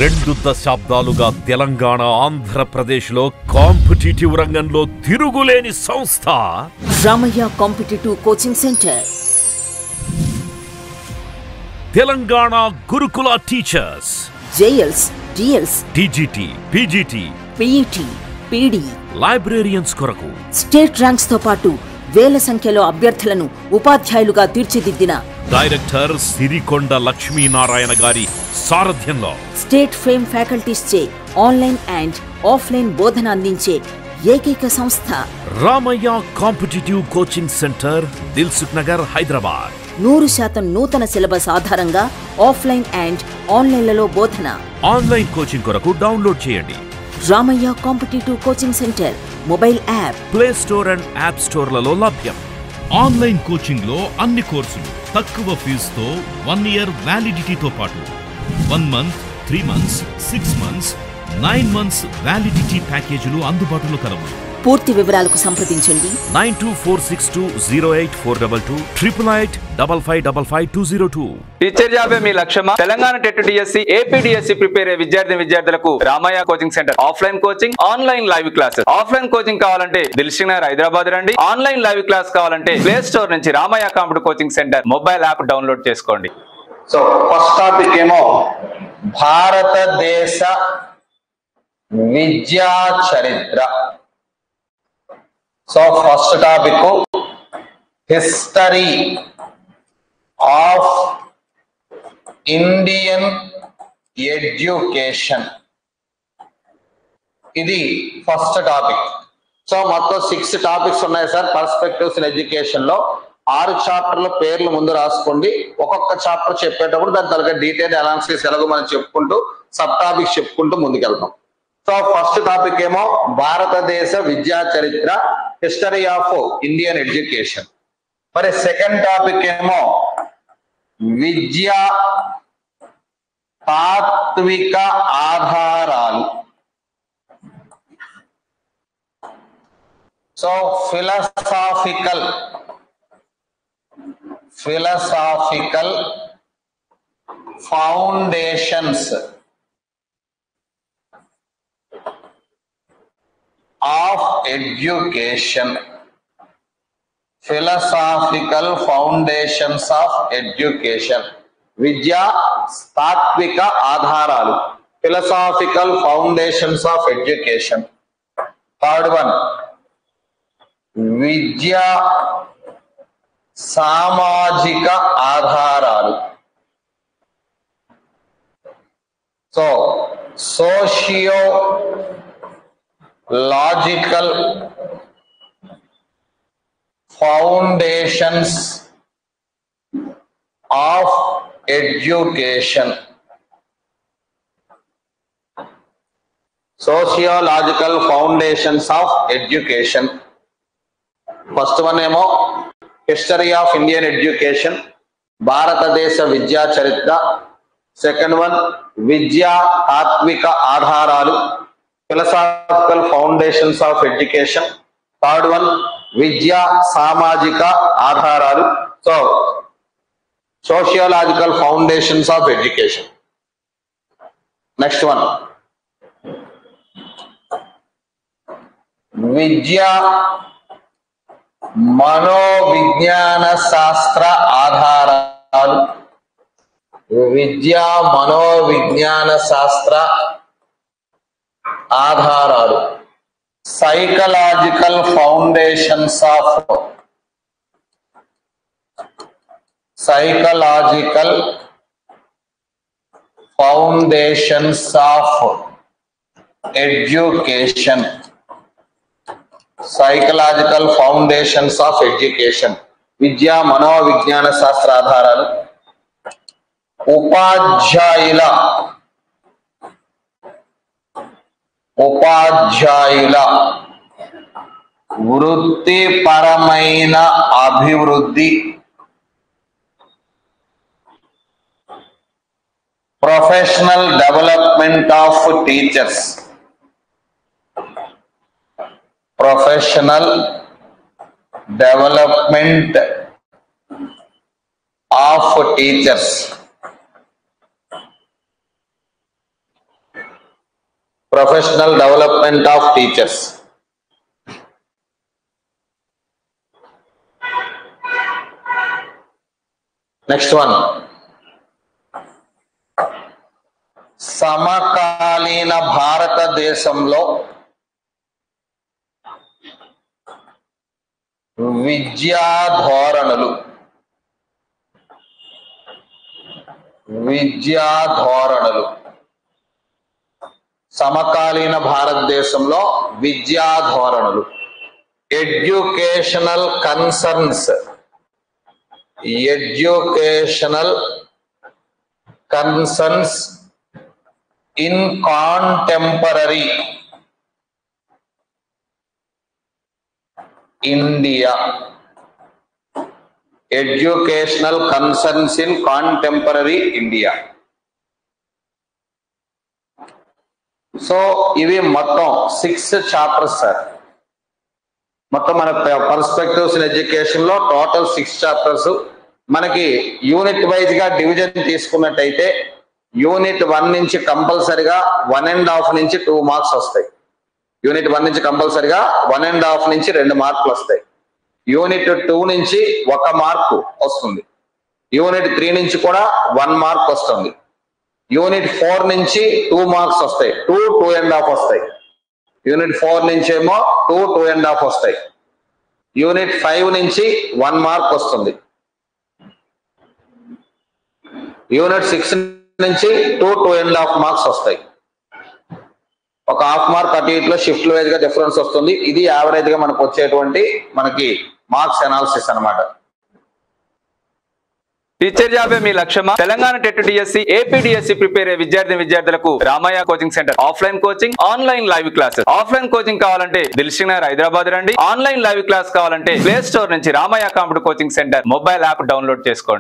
రెండు దశాబ్దాలుగా తెలంగాణ ఆంధ్రప్రదేశ్లో కాంపిటీటివ్ రంగంలో తిరుగులేని సంస్థ Ramayya competitive coaching centre. Telangana Gurukula teachers JLs, DLs, TGT, PGT, PET, PD, librarians కొరకు స్టేట్ ర్యాంక్స్ తో పాటు వేల సంఖ్యలో అభ్యర్థులను ఉపాధ్యాయులుగా తీర్చిదిద్దిన డైరెక్టర్ సిరికొండ లక్ష్మీనారాయణ గారి సారథ్యంలో స్టేట్ ఫేమ్ ఫ్యాకల్టీస్ చే ఆన్లైన్ అండ్ ఆఫ్లైన్ బోధన అందించే ఏకైక సంస్థ Ramayya competitive coaching centre, Dilsukh Nagar, Hyderabad. 100% నూతన సిలబస్ ఆధారంగా ఆఫ్లైన్ అండ్ ఆన్లైన్లలో బోధన. ఆన్లైన్ కోచింగ్ కొరకు డౌన్లోడ్ చేయండి Ramaiah competitive coaching centre mobile app, play store and app స్టోర్లలో లభ్యం. ఆన్లైన్ కోచింగ్ లో అన్ని కోర్సులు తక్కువ ఫీజుతో 1 year వ్యాలిడిటీతో పాటు 1 month, 3 months, 6 months, 9 months validity ప్యాకేజీలు అందుబాటులో కలవు. పూర్తి వివరాలకు సంప్రదించండి 9246208422 8855555202. టీచర్ జాబే మీ లక్ష్యమా? Telangana TET DSC, AP DSC prepare అయ్యే విద్యార్థులకు Ramaiah coaching centre offline coaching, online live classes. Offline coaching కావాలంటే దిల్సుఖ్ నగర్, హైదరాబాద్ రండి. ఆన్లైన్ లైవ్ క్లాస్ కావాలంటే ప్లే స్టోర్ నుంచి Ramaiah competitive coaching centre mobile app download చేసుకోండి. సో ఫస్ట్ టాపిక్ ఏమో భారతదేశ విద్యా చరిత్ర. So first topic history of Indian education. ఇది ఫస్ట్ టాపిక్. సో మొత్తం 6 టాపిక్స్ ఉన్నాయి సార్ పర్స్పెక్టివ్స్ ఇన్ ఎడ్యుకేషన్ లో. 6 చాప్టర్ల పేర్లు ముందు రాసుకోండి. ఒక్కొక్క చాప్టర్ చెప్పేటప్పుడు దాని తరగ డీటెయిల్ అనాలిసిస్ ఎలాగో మనం చెప్పుకుంటూ సబ్ టాపిక్స్ చెప్పుకుంటూ ముందుకెళ్తాం. సో ఫస్ట్ టాపిక్ ఏమో భారతదేశ విద్యా చరిత్ర, హిస్టరీ ఆఫ్ ఇండియన్ ఎడ్యుకేషన్. మరి సెకండ్ టాపిక్ ఏమో విద్యా తాత్విక ఆధారాలు. So philosophical foundations of education. Philosophical foundations of education, విద్యా తాత్విక ఆధారాలు, philosophical foundations of education. Third one విద్యా సామాజిక ఆధారాలు. So sociological foundations of education. Sociological foundations of education. First one ఏమో హిస్టరీ ఆఫ్ ఇండియన్ ఎడ్యుకేషన్, భారతదేశ విద్యా చరిత్ర. సెకండ్ వన్ విద్యా తాత్విక ఆధారాలు, philosophical foundations of education. Third one విద్యా సామాజిక ఆధారాలు. So sociological foundations of education. Next one విద్యా మనోవిజ్ఞాన శాస్త్ర ఆధారాలు. విద్యా మనోవిజ్ఞాన శాస్త్ర ఆధారాలు, psychological foundations of education. Psychological foundations of education, విద్యా మనోవిజ్ఞాన శాస్త్ర ఆధారాలు. ఉపాధ్యాయుల వృత్తిపరమైన అభివృద్ధి. Professional development of teachers. Professional development of teachers. Professional development of teachers. Next one, సమకాలీన భారతదేశంలో విద్యా ధోరణులు. సమకాలీన భారతదేశంలో విద్యా ధోరణులు. Educational concerns. In contemporary India. Educational concerns in contemporary India. So ఇవి మొత్తం 6 చాప్టర్స్ సార్. మొత్తం మన పర్స్పెక్టివ్స్ ఇన్ ఎడ్యుకేషన్ లో టోటల్ 6 చాప్టర్స్. మనకి యూనిట్ వైజ్ గా డివిజన్ తీసుకున్నట్టయితే యూనిట్ 1 నుంచి కంపల్సరిగా 1.5 నుంచి 2 మార్క్స్ వస్తాయి. యూనిట్ 1 నుంచి కంపల్సరిగా 1.5 నుంచి 2 మార్కులు వస్తాయి. యూనిట్ 2 నుంచి 1 మార్కు వస్తుంది. యూనిట్ 3 నుంచి కూడా 1 మార్క్ వస్తుంది. యూనిట్ 4 నుంచి 2 మార్క్స్ వస్తాయి. 2.5 వస్తాయి. యూనిట్ 4 నుంచి ఏమో 2.5 వస్తాయి. యూనిట్ 5 నుంచి 1 మార్క్ వస్తుంది. యూనిట్ 6 నుంచి 2.5 మార్క్స్ వస్తాయి. ఒక 1/2 మార్క్ అటు ఇట్లో షిఫ్ట్ వైజ్ గా డిఫరెన్స్ వస్తుంది. ఇది యావరేజ్ గా మనకు వచ్చేటువంటి మనకి మార్క్స్ అనాలిసిస్ అన్నమాట. టీచర్ జాబే మీ లక్ష్యమా? Telangana TET DSC, AP DSC prepare అయ్యే విద్యార్థులకు Ramaiah coaching centre offline coaching, online live classes. Offline coaching కావాలంటే దిల్సుఖ్ నగర్ హైదరాబాద్ రండి. ఆన్లైన్ లైవ్ క్లాస్ కావాలంటే ప్లే స్టోర్ నుంచి Ramaiah computer coaching centre mobile app download చేసుకోండి.